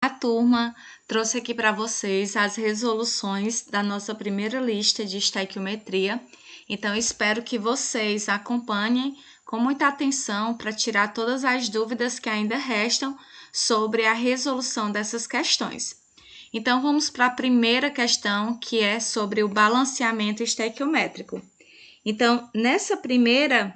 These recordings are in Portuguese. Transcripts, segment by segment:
A turma trouxe aqui para vocês as resoluções da nossa primeira lista de estequiometria. Então, espero que vocês acompanhem com muita atenção para tirar todas as dúvidas que ainda restam sobre a resolução dessas questões. Então, vamos para a primeira questão, que é sobre o balanceamento estequiométrico. Então, nessa primeira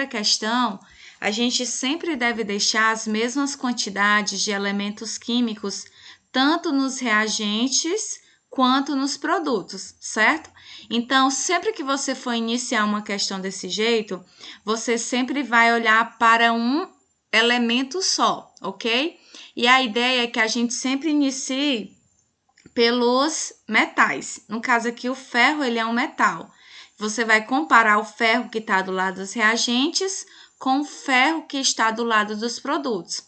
questão, a gente sempre deve deixar as mesmas quantidades de elementos químicos, tanto nos reagentes quanto nos produtos, certo? Então, sempre que você for iniciar uma questão desse jeito, você sempre vai olhar para um elemento só, ok? E a ideia é que a gente sempre inicie pelos metais. No caso aqui, o ferro, ele é um metal. Você vai comparar o ferro que está do lado dos reagentes com o ferro que está do lado dos produtos.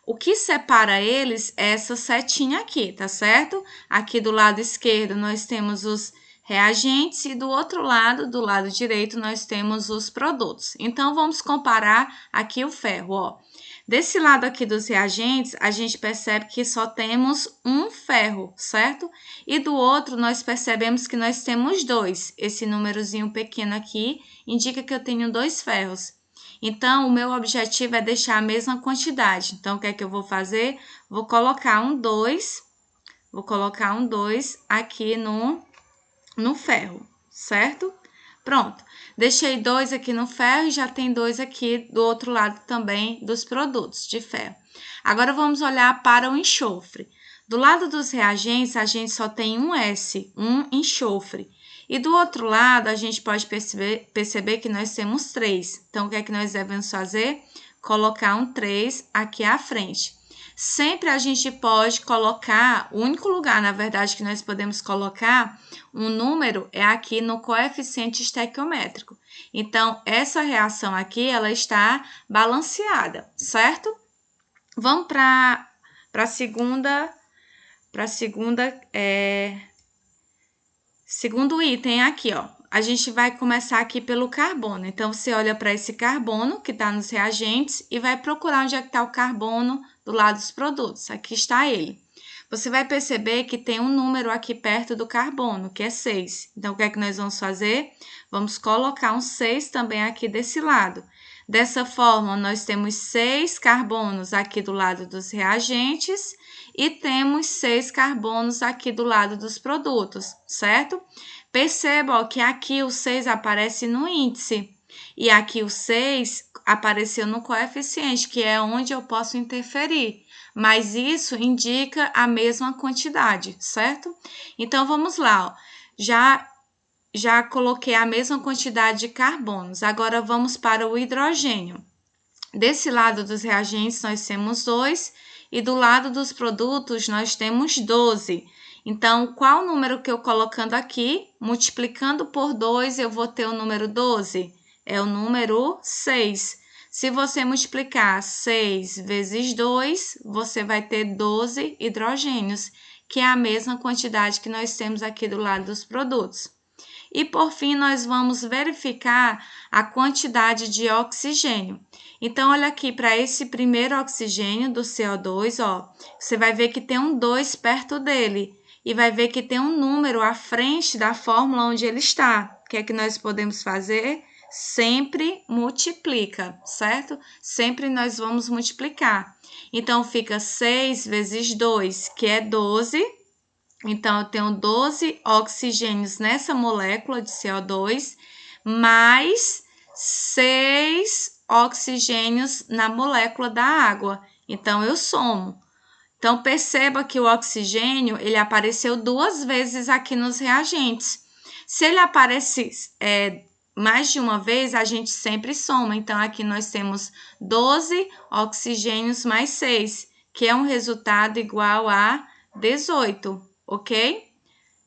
O que separa eles é essa setinha aqui, tá certo? Aqui do lado esquerdo nós temos os reagentes e do outro lado, do lado direito, nós temos os produtos. Então, vamos comparar aqui o ferro, ó. Desse lado aqui dos reagentes, a gente percebe que só temos um ferro, certo? E do outro, nós percebemos que nós temos dois. Esse númerozinho pequeno aqui indica que eu tenho dois ferros. Então, o meu objetivo é deixar a mesma quantidade. Então, o que é que eu vou fazer? Vou colocar um 2 aqui no ferro, certo? Pronto. Deixei 2 aqui no ferro e já tem 2 aqui do outro lado também dos produtos de ferro. Agora, vamos olhar para o enxofre. Do lado dos reagentes, a gente só tem um S, um enxofre. E do outro lado, a gente pode perceber que nós temos 3. Então, o que é que nós devemos fazer? Colocar um 3 aqui à frente. Sempre a gente pode colocar, o único lugar, na verdade, que nós podemos colocar um número é aqui no coeficiente estequiométrico. Então, essa reação aqui, ela está balanceada, certo? Vamos para a segundo item aqui, ó. A gente vai começar aqui pelo carbono. Então, você olha para esse carbono que está nos reagentes e vai procurar onde é que está o carbono do lado dos produtos. Aqui está ele. Você vai perceber que tem um número aqui perto do carbono, que é 6. Então, o que é que nós vamos fazer? Vamos colocar um 6 também aqui desse lado. Dessa forma, nós temos 6 carbonos aqui do lado dos reagentes e temos 6 carbonos aqui do lado dos produtos, certo? Perceba, ó, que aqui o 6 aparece no índice e aqui o 6 apareceu no coeficiente, que é onde eu posso interferir. Mas isso indica a mesma quantidade, certo? Então, vamos lá, ó. Já coloquei a mesma quantidade de carbonos. Agora, vamos para o hidrogênio. Desse lado dos reagentes, nós temos 2 e do lado dos produtos, nós temos 12. Então, qual o número que eu colocando aqui? Multiplicando por 2, eu vou ter o número 12. É o número 6. Se você multiplicar 6 vezes 2, você vai ter 12 hidrogênios, que é a mesma quantidade que nós temos aqui do lado dos produtos. E, por fim, nós vamos verificar a quantidade de oxigênio. Então, olha aqui para esse primeiro oxigênio do CO2, ó. Você vai ver que tem um 2 perto dele. E vai ver que tem um número à frente da fórmula onde ele está. O que é que nós podemos fazer? Sempre multiplica, certo? Sempre nós vamos multiplicar. Então, fica 6 vezes 2, que é 12. Então, eu tenho 12 oxigênios nessa molécula de CO2, mais 6 oxigênios na molécula da água. Então, eu somo. Então, perceba que o oxigênio, ele apareceu 2 vezes aqui nos reagentes. Se ele aparece mais de uma vez, a gente sempre soma. Então, aqui nós temos 12 oxigênios mais 6, que é um resultado igual a 18. Ok?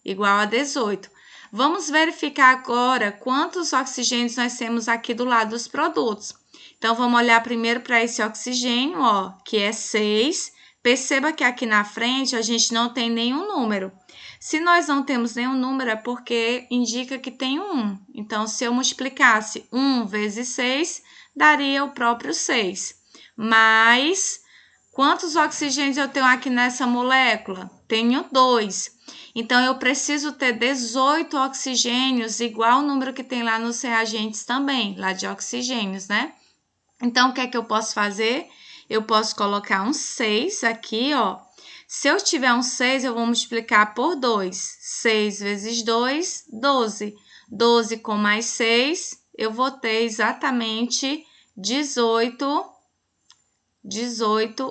Igual a 18. Vamos verificar agora quantos oxigênios nós temos aqui do lado dos produtos. Então, vamos olhar primeiro para esse oxigênio, ó, que é 6. Perceba que aqui na frente a gente não tem nenhum número. Se nós não temos nenhum número, é porque indica que tem um 1. Então, se eu multiplicasse 1 vezes 6, daria o próprio 6. Mais Quantos oxigênios eu tenho aqui nessa molécula? Tenho 2. Então, eu preciso ter 18 oxigênios, igual o número que tem lá nos reagentes também, lá de oxigênios, né? Então, o que é que eu posso fazer? Eu posso colocar um 6 aqui, ó. Se eu tiver um 6, eu vou multiplicar por 2. 6 vezes 2, 12. 12 com mais 6, eu vou ter exatamente 18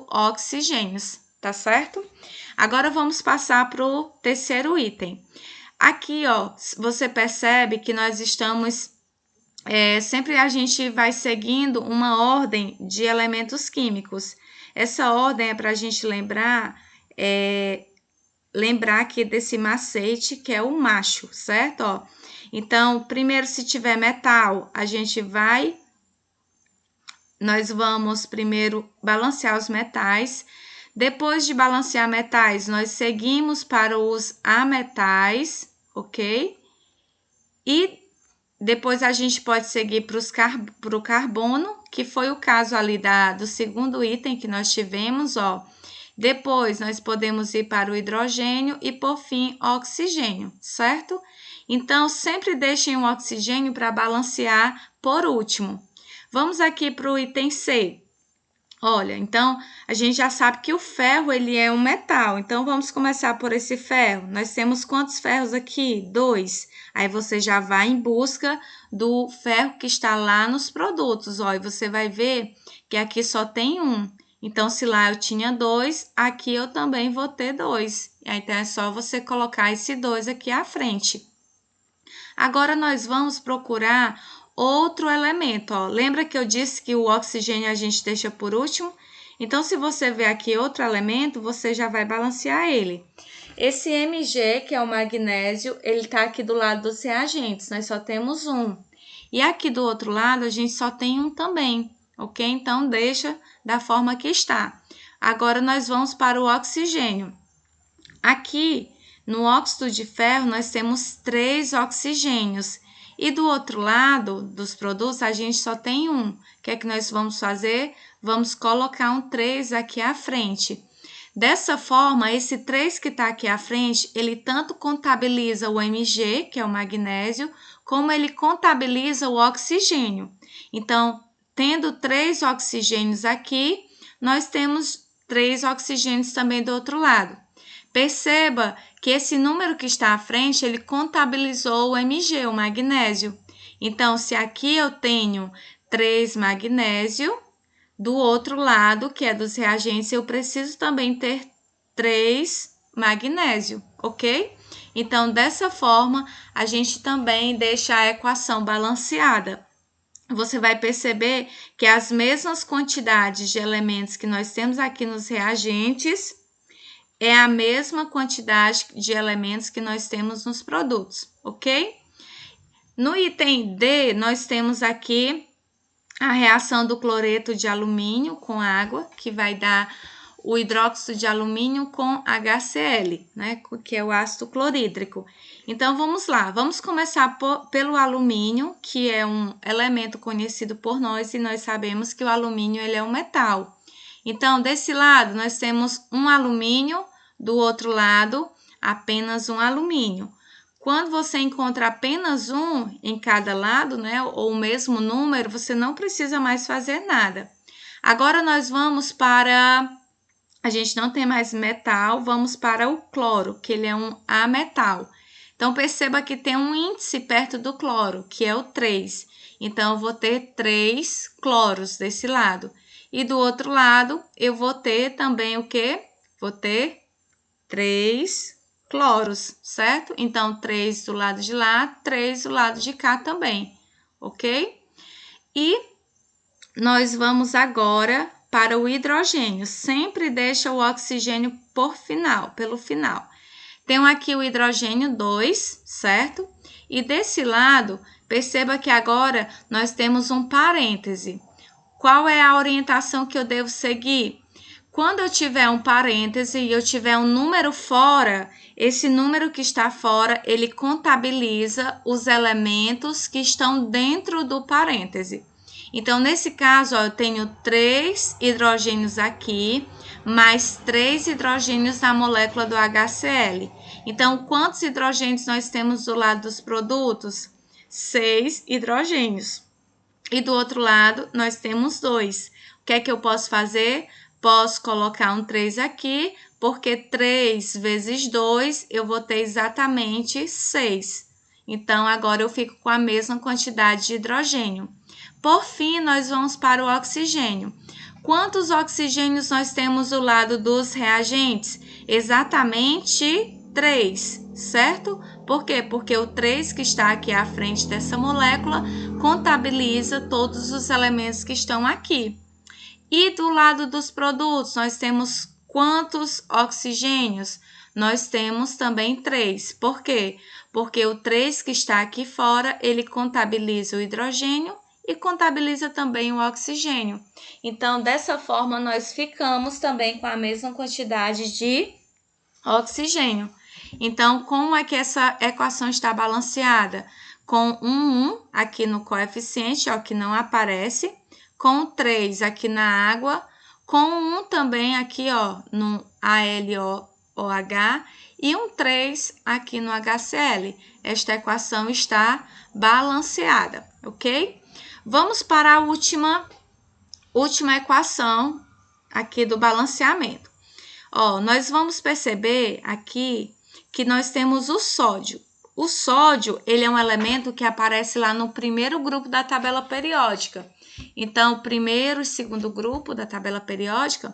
oxigênios, tá certo? Agora vamos passar para o terceiro item. Aqui, ó, você percebe que nós estamos sempre a gente vai seguindo uma ordem de elementos químicos. Essa ordem é para a gente lembrar aqui desse macete que é o macho, certo? Ó, então, primeiro, se tiver metal, nós vamos primeiro balancear os metais. Depois de balancear metais, nós seguimos para os ametais, ok? E depois a gente pode seguir para o carbono, que foi o caso ali do segundo item que nós tivemos, ó. Depois nós podemos ir para o hidrogênio e, por fim, oxigênio, certo? Então, sempre deixem o oxigênio para balancear por último. Vamos aqui para o item C. Olha, então, a gente já sabe que o ferro, ele é um metal. Então, vamos começar por esse ferro. Nós temos quantos ferros aqui? 2. Aí, você já vai em busca do ferro que está lá nos produtos. Ó, e você vai ver que aqui só tem 1. Então, se lá eu tinha 2, aqui eu também vou ter 2. Então, é só você colocar esse 2 aqui à frente. Agora, nós vamos procurar outro elemento, ó. Lembra que eu disse que o oxigênio a gente deixa por último? Então, se você ver aqui outro elemento, você já vai balancear ele. Esse Mg, que é o magnésio, ele tá aqui do lado dos reagentes, nós só temos um. E aqui do outro lado, a gente só tem um também, ok? Então, deixa da forma que está. Agora, nós vamos para o oxigênio. Aqui, no óxido de ferro, nós temos 3 oxigênios. E do outro lado dos produtos, a gente só tem um. O que é que nós vamos fazer? Vamos colocar um 3 aqui à frente. Dessa forma, esse 3 que está aqui à frente, ele tanto contabiliza o Mg, que é o magnésio, como ele contabiliza o oxigênio. Então, tendo 3 oxigênios aqui, nós temos 3 oxigênios também do outro lado. Perceba que esse número que está à frente, ele contabilizou o Mg, o magnésio. Então, se aqui eu tenho 3 magnésio, do outro lado, que é dos reagentes, eu preciso também ter 3 magnésio, ok? Então, dessa forma, a gente também deixa a equação balanceada. Você vai perceber que as mesmas quantidades de elementos que nós temos aqui nos reagentes é a mesma quantidade de elementos que nós temos nos produtos, ok? No item D, nós temos aqui a reação do cloreto de alumínio com água, que vai dar o hidróxido de alumínio com HCl, né? Que é o ácido clorídrico. Então, vamos lá. Vamos começar pelo alumínio, que é um elemento conhecido por nós, e nós sabemos que o alumínio ele é um metal. Então, desse lado, nós temos um alumínio, do outro lado, apenas um alumínio. Quando você encontra apenas um em cada lado, né, ou o mesmo número, você não precisa mais fazer nada. Agora, nós vamos para... A gente não tem mais metal, vamos para o cloro, que ele é um ametal. Então, perceba que tem um índice perto do cloro, que é o 3. Então, eu vou ter 3 cloros desse lado. E do outro lado, eu vou ter também o quê? Vou ter 3 cloros, certo? Então, 3 do lado de lá, 3 do lado de cá também, ok? E nós vamos agora para o hidrogênio. Sempre deixa o oxigênio pelo final. Tenho aqui o hidrogênio 2, certo? E desse lado, perceba que agora nós temos um parêntese. Qual é a orientação que eu devo seguir? Quando eu tiver um parêntese e eu tiver um número fora, esse número que está fora, ele contabiliza os elementos que estão dentro do parêntese. Então, nesse caso, ó, eu tenho 3 hidrogênios aqui, mais 3 hidrogênios na molécula do HCl. Então, quantos hidrogênios nós temos do lado dos produtos? 6 hidrogênios. E do outro lado, nós temos 2. O que é que eu posso fazer? Posso colocar um 3 aqui, porque 3 vezes 2, eu vou ter exatamente 6. Então, agora eu fico com a mesma quantidade de hidrogênio. Por fim, nós vamos para o oxigênio. Quantos oxigênios nós temos do lado dos reagentes? Exatamente 3, certo? Por quê? Porque o 3 que está aqui à frente dessa molécula contabiliza todos os elementos que estão aqui. E do lado dos produtos, nós temos quantos oxigênios? Nós temos também 3. Por quê? Porque o 3 que está aqui fora, ele contabiliza o hidrogênio e contabiliza também o oxigênio. Então, dessa forma, nós ficamos também com a mesma quantidade de oxigênio. Então, como é que essa equação está balanceada? Com 1 aqui no coeficiente, ó, que não aparece, com 3 aqui na água, com 1 também aqui, ó, no ALOH e um 3 aqui no HCl. Esta equação está balanceada, ok? Vamos para a última equação aqui do balanceamento. Ó, nós vamos perceber aqui que nós temos o sódio. O sódio, ele é um elemento que aparece lá no primeiro grupo da tabela periódica. Então, o primeiro e segundo grupo da tabela periódica,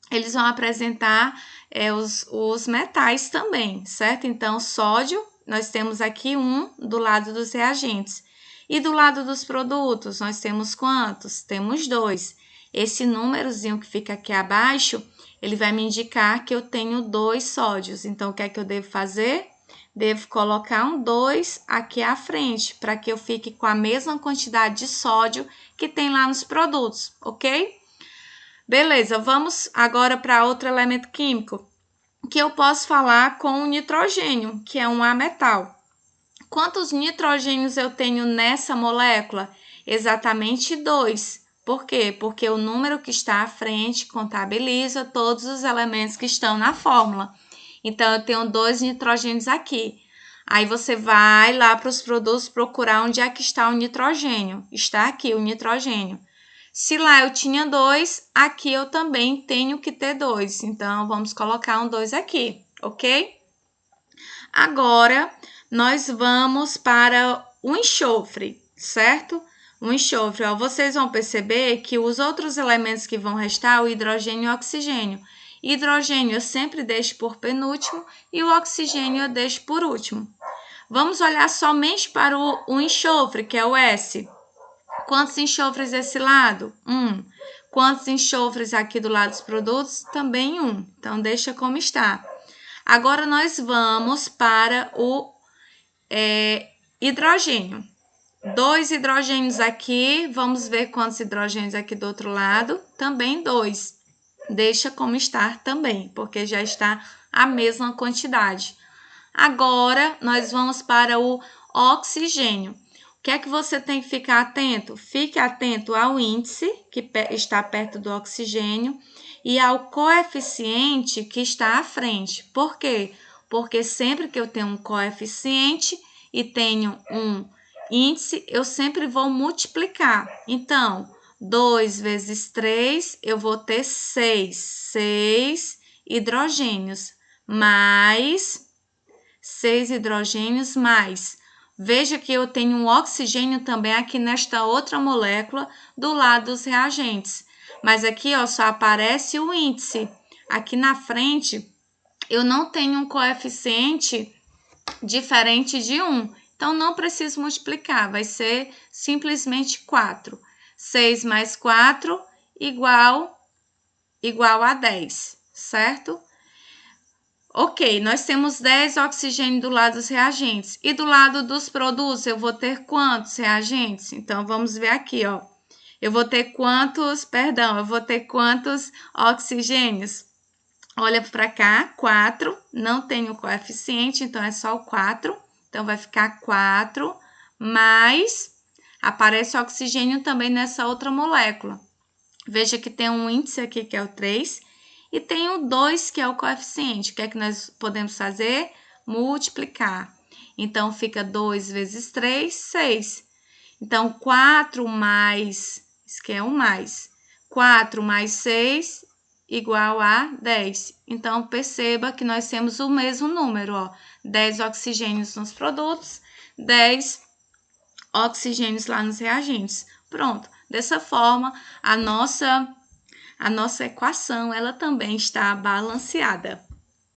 eles vão apresentar os metais também, certo? Então, sódio, nós temos aqui 1 do lado dos reagentes. E do lado dos produtos, nós temos quantos? Temos 2. Esse númerozinho que fica aqui abaixo, ele vai me indicar que eu tenho 2 sódios. Então, o que é que eu devo fazer? Devo colocar um 2 aqui à frente, para que eu fique com a mesma quantidade de sódio que tem lá nos produtos, ok? Beleza, vamos agora para outro elemento químico, que eu posso falar com o nitrogênio, que é um ametal. Quantos nitrogênios eu tenho nessa molécula? Exatamente 2. Por quê? Porque o número que está à frente contabiliza todos os elementos que estão na fórmula. Então, eu tenho 2 nitrogênios aqui. Aí, você vai lá para os produtos procurar onde é que está o nitrogênio. Está aqui o nitrogênio. Se lá eu tinha 2, aqui eu também tenho que ter 2. Então, vamos colocar um 2 aqui, ok? Agora, nós vamos para o enxofre, certo? O enxofre, ó, vocês vão perceber que os outros elementos que vão restar, o hidrogênio e o oxigênio. Hidrogênio eu sempre deixo por penúltimo e o oxigênio eu deixo por último. Vamos olhar somente para o enxofre, que é o S. Quantos enxofres desse lado? 1. Quantos enxofres aqui do lado dos produtos? Também 1. Então, deixa como está. Agora, nós vamos para o hidrogênio. 2 hidrogênios aqui, vamos ver quantos hidrogênios aqui do outro lado. Também 2. Deixa como está também, porque já está a mesma quantidade. Agora, nós vamos para o oxigênio. O que é que você tem que ficar atento? Fique atento ao índice, que está perto do oxigênio, e ao coeficiente que está à frente. Por quê? Porque sempre que eu tenho um coeficiente e tenho um índice, eu sempre vou multiplicar. Então, 2 vezes 3, eu vou ter 6. 6 hidrogênios, mais 6 hidrogênios, mais. Veja que eu tenho um oxigênio também aqui nesta outra molécula do lado dos reagentes. Mas aqui, ó, só aparece o índice. Aqui na frente, eu não tenho um coeficiente diferente de 1. Então, não preciso multiplicar, vai ser simplesmente 4. 6 mais 4 igual a 10, certo? Ok, nós temos 10 oxigênio do lado dos reagentes. E do lado dos produtos, eu vou ter quantos reagentes? Então, vamos ver aqui, ó. Eu vou ter quantos oxigênios? Olha para cá, 4. Não tem o coeficiente, então é só o 4. Então, vai ficar 4 mais aparece oxigênio também nessa outra molécula. Veja que tem um índice aqui que é o 3 e tem o 2 que é o coeficiente. O que é que nós podemos fazer? Multiplicar. Então, fica 2 vezes 3, 6. Então, 4 mais, isso que é um mais, 4 mais 6 igual a 10. Então, perceba que nós temos o mesmo número, ó, 10 oxigênios nos produtos, 10 oxigênios lá nos reagentes. Pronto, dessa forma, a nossa equação, ela também está balanceada.